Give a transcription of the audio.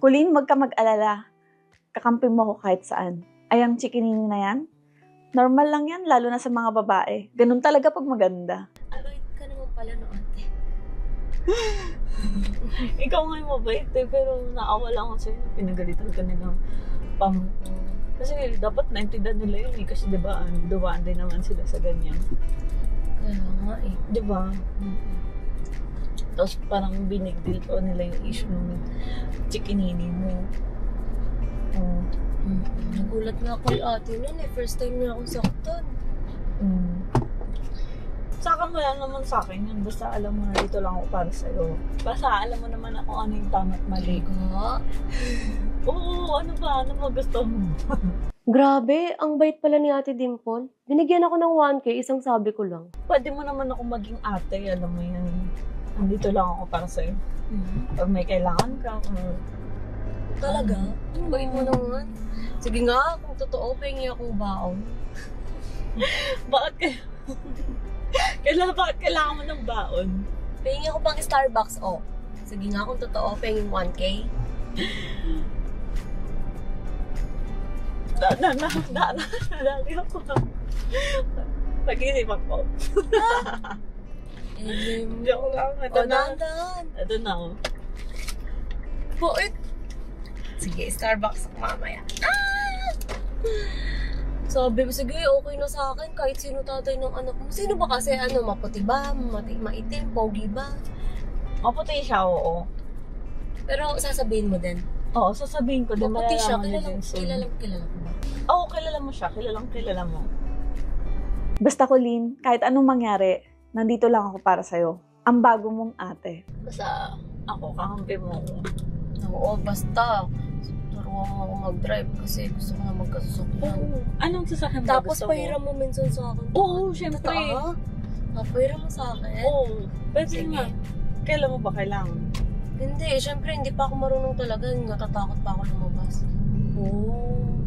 Colleen, wag ka mag-alala. Kakampi mo ako kahit saan. Ay, ang chikinini na yan? Normal lang yan, lalo na sa mga babae. Ganun talaga pag maganda. Alright ka naman pala no, ate. Ikaw nga yung mabait eh, pero naawa lang ako sa'yo. Pinagalitan ka nilang pam. Kasi dapat naintindihan nila yun eh. Kasi diba, dumaan din naman sila sa ganyan. Kaya nga eh. Diba? Tapos parang binigdil pa nila yung issue ng chikinini mo. Nagulat nga ako kay ate nun eh. First time niya akong saktan. Saka wala naman sa akin yun. Basta alam mo na dito lang ako para sa'yo. Basta alam mo naman ako ano yung tama at mali. Oo, ano ba? Ano ba gusto mo? Grabe, ang bait pala ni Ate Dimple. Binigyan ako ng 1K, isang sabi ko lang. Pwede mo naman ako maging ate, alam mo yan. Andito lang ako para sa'yo. Pag may kailangan ka, Talaga? Ang bait mo naman. Sige nga, kung totoo, pahingi akong baon. bakit bakit kailangan mo ng baon? Pahingi ako pang Starbucks, oh. Sige nga, kung totoo, pahingi 1K. Nadali ako. Pag-isip ako. Joke lang. Ito na. Ito na. Poet. Sige, Starbucks ako mamaya. Sabi ko, sige, okay na sa akin kahit sino tatay ng anak mo. Sino ba kasi, maputi ba? Maitim? Pogi ba? Maputi siya, oo. Pero sasabihin mo din. Oo, sasabihin ko din. Maputi siya, Kilala ko ba? Oo, kilala mo siya. Kilala mo. Basta Colleen, kahit anong mangyari, nandito lang ako para sa'yo. Ang bago mong ate. Basta ako, kakampi mo ako. Oo, basta. Turuan mo ako mag-drive kasi gusto ko na magkasusuklan. Oo. Anong sasakyan ba Tapos gusto mo? pahiram mo minsan sa akin. Oo, syempre. Totoo? Pahiram mo sa akin? Oo. Pwede Sige. nga. Kailan mo ba kailangan? Hindi, syempre hindi pa ako marunong talaga. Natatakot pa ako lumabas. Oo.